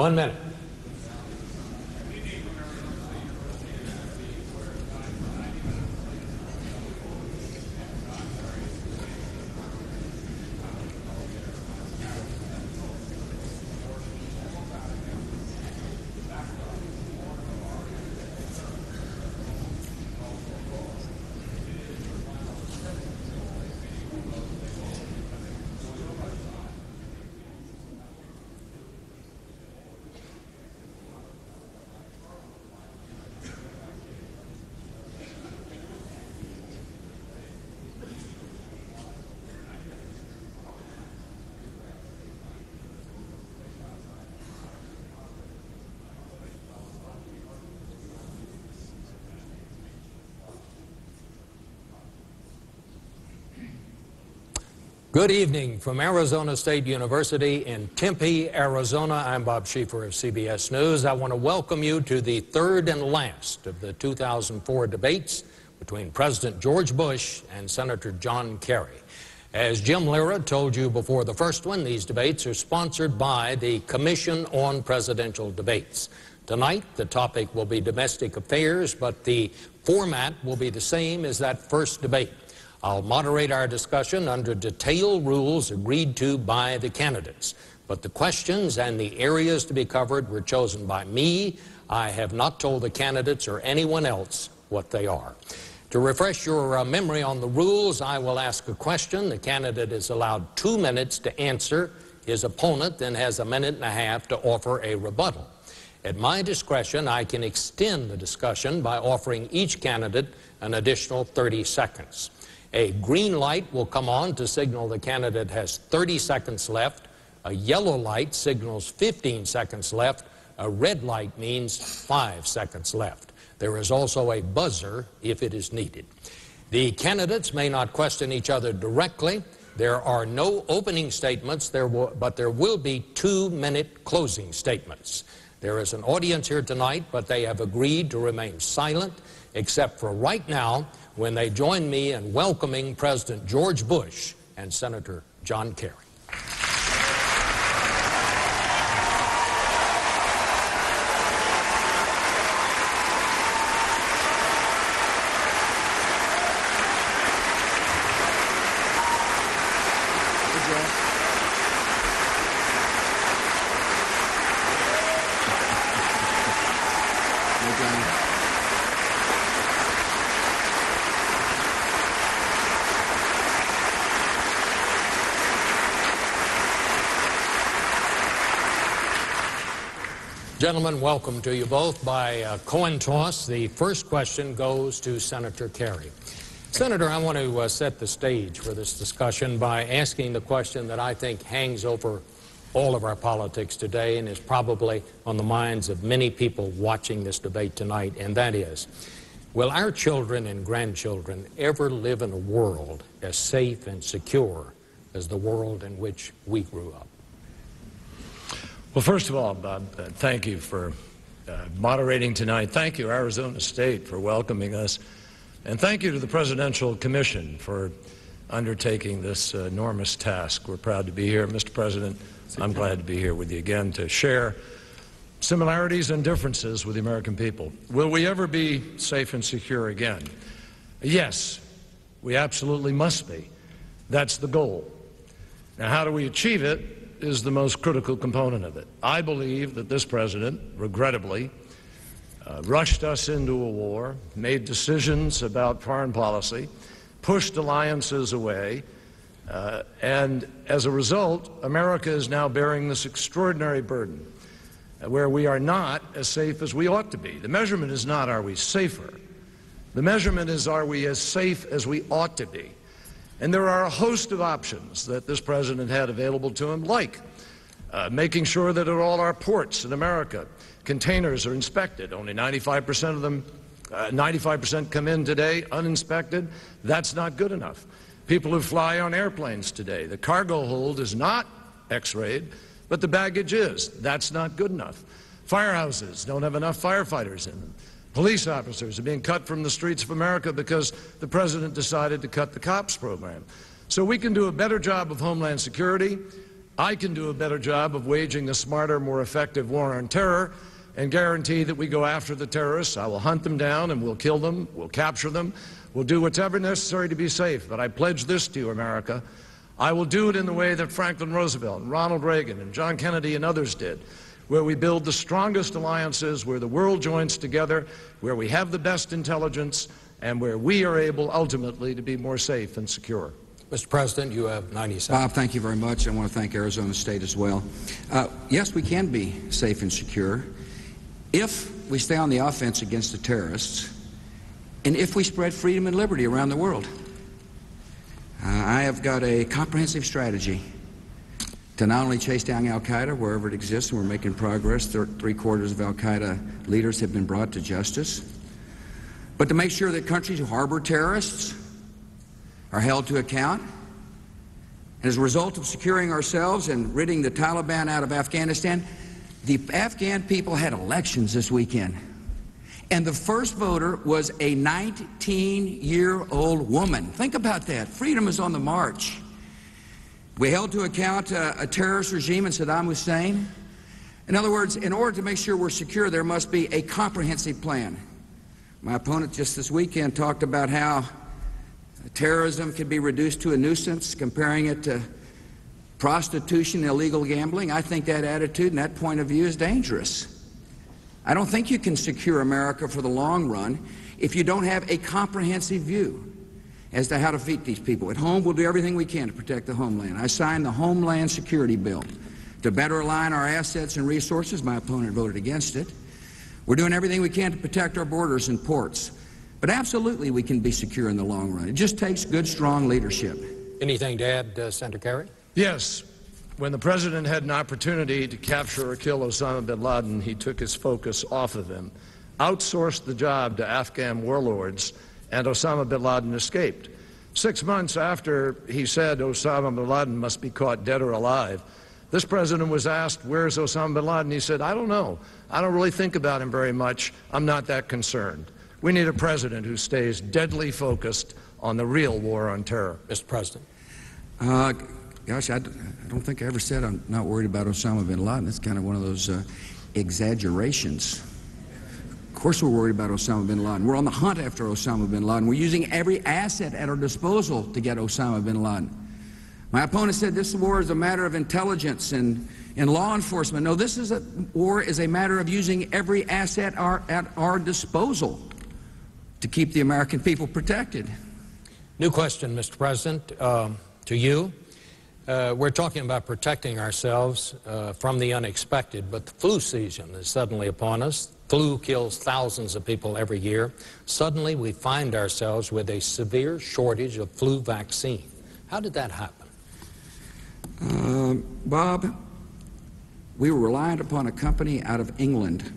1 minute. Good evening from Arizona State University in Tempe, Arizona. I'm Bob Schieffer of CBS News. I want to welcome you to the third and last of the 2004 debates between President George Bush and Senator John Kerry. As Jim Lira told you before the first one, these debates are sponsored by the Commission on Presidential Debates. Tonight, the topic will be domestic affairs, but the format will be the same as that first debate. I'll moderate our discussion under detailed rules agreed to by the candidates. But the questions and the areas to be covered were chosen by me. I have not told the candidates or anyone else what they are. To refresh your memory on the rules, I will ask a question. The candidate is allowed 2 minutes to answer. His opponent then has 1.5 minutes to offer a rebuttal. At my discretion, I can extend the discussion by offering each candidate an additional 30 seconds. A green light will come on to signal the candidate has 30 seconds left. A yellow light signals 15 seconds left. A red light means 5 seconds left. There is also a buzzer if it is needed. The candidates may not question each other directly. There are no opening statements, but there will be 2-minute closing statements. There is an audience here tonight, but they have agreed to remain silent, except for right now, when they join me in welcoming President George Bush and Senator John Kerry. Gentlemen, welcome to you both. By coin toss, the first question goes to Senator Kerry. Senator, I want to set the stage for this discussion by asking the question that I think hangs over all of our politics today and is probably on the minds of many people watching this debate tonight, and that is, will our children and grandchildren ever live in a world as safe and secure as the world in which we grew up? Well, first of all, Bob, thank you for moderating tonight. Thank you, Arizona State, for welcoming us. And thank you to the Presidential Commission for undertaking this enormous task. We're proud to be here. Mr. President, I'm glad to be here with you again to share similarities and differences with the American people. Will we ever be safe and secure again? Yes, we absolutely must be. That's the goal. Now, how do we achieve it is the most critical component of it. I believe that this president, regrettably, rushed us into a war, made decisions about foreign policy, pushed alliances away, and as a result, America is now bearing this extraordinary burden where we are not as safe as we ought to be. The measurement is not are we safer. The measurement is are we as safe as we ought to be. And there are a host of options that this president had available to him, like making sure that at all our ports in America, containers are inspected. Only 95% of them, 95% come in today uninspected. That's not good enough. People who fly on airplanes today, the cargo hold is not X-rayed, but the baggage is. That's not good enough. Firehouses don't have enough firefighters in them. Police officers are being cut from the streets of America because the president decided to cut the COPS program. So we can do a better job of homeland security. I can do a better job of waging a smarter, more effective war on terror and guarantee that we go after the terrorists. I will hunt them down and we'll kill them, we'll capture them, we'll do whatever necessary to be safe. But I pledge this to you, America. I will do it in the way that Franklin Roosevelt and Ronald Reagan and John Kennedy and others did, where we build the strongest alliances, where the world joins together, where we have the best intelligence, and where we are able ultimately to be more safe and secure. Mr. President, you have 90 seconds. Bob, thank you very much. I want to thank Arizona State as well. Yes, we can be safe and secure if we stay on the offense against the terrorists and if we spread freedom and liberty around the world. I have got a comprehensive strategy to not only chase down al-Qaeda wherever it exists, and we're making progress. Three-quarters of al-Qaeda leaders have been brought to justice, but to make sure that countries who harbor terrorists are held to account. And as a result of securing ourselves and ridding the Taliban out of Afghanistan, the Afghan people had elections this weekend. And the first voter was a 19-year-old woman. Think about that. Freedom is on the march. We held to account a terrorist regime in Saddam Hussein. In other words, in order to make sure we're secure, there must be a comprehensive plan. My opponent just this weekend talked about how terrorism can be reduced to a nuisance, comparing it to prostitution, illegal gambling. I think that attitude and that point of view is dangerous. I don't think you can secure America for the long run if you don't have a comprehensive view as to how to defeat these people. At home, we'll do everything we can to protect the homeland. I signed the Homeland Security Bill to better align our assets and resources. My opponent voted against it. We're doing everything we can to protect our borders and ports. But absolutely we can be secure in the long run. It just takes good, strong leadership. Anything to add, Senator Kerry? Yes. When the President had an opportunity to capture or kill Osama bin Laden, he took his focus off of him, outsourced the job to Afghan warlords, and Osama bin Laden escaped. 6 months after he said Osama bin Laden must be caught dead or alive, this President was asked, "Where's Osama bin Laden?" He said, "I don't know. I don't really think about him very much. I'm not that concerned." We need a president who stays deadly focused on the real war on terror. Mr. President. Gosh, I don't think I ever said I'm not worried about Osama bin Laden. It's kind of one of those exaggerations. Of course we're worried about Osama bin Laden. We're on the hunt after Osama bin Laden. We're using every asset at our disposal to get Osama bin Laden. My opponent said this war is a matter of intelligence and law enforcement. No, this is war is a matter of using every asset at our disposal to keep the American people protected. New question, Mr. President, to you. We're talking about protecting ourselves from the unexpected, but the flu season is suddenly upon us. Flu kills thousands of people every year. Suddenly we find ourselves with a severe shortage of flu vaccine. How did that happen? Bob, we were reliant upon a company out of England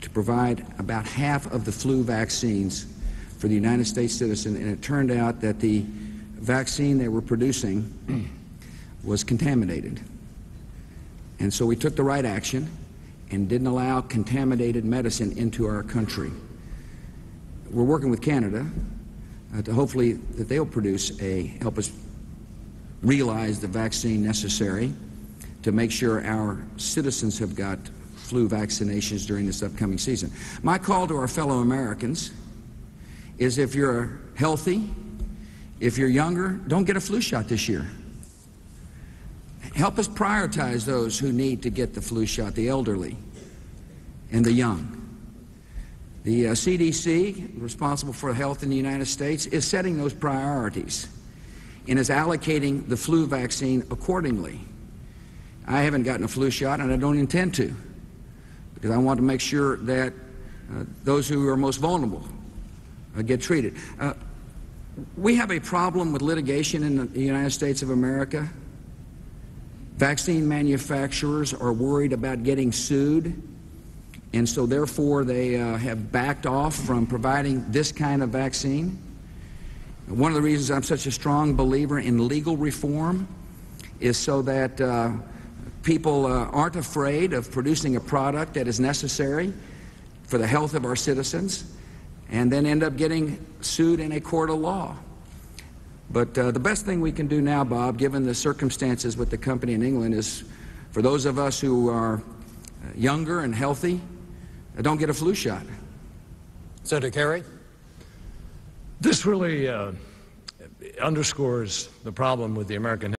to provide about half of the flu vaccines for the United States citizen, and it turned out that the vaccine they were producing was contaminated. And so we took the right action and didn't allow contaminated medicine into our country. We're working with Canada to hopefully that they'll help us realize the vaccine necessary to make sure our citizens have got flu vaccinations during this upcoming season. My call to our fellow Americans is if you're healthy, if you're younger, don't get a flu shot this year. Help us prioritize those who need to get the flu shot, the elderly and the young. The CDC, responsible for health in the United States, is setting those priorities and is allocating the flu vaccine accordingly. I haven't gotten a flu shot, and I don't intend to, because I want to make sure that those who are most vulnerable get treated. We have a problem with litigation in the United States of America. Vaccine manufacturers are worried about getting sued, and so therefore they have backed off from providing this kind of vaccine. One of the reasons I'm such a strong believer in legal reform is so that people aren't afraid of producing a product that is necessary for the health of our citizens and then end up getting sued in a court of law. But the best thing we can do now, Bob, given the circumstances with the company in England, is for those of us who are younger and healthy, don't get a flu shot. Senator Kerry? This really underscores the problem with the American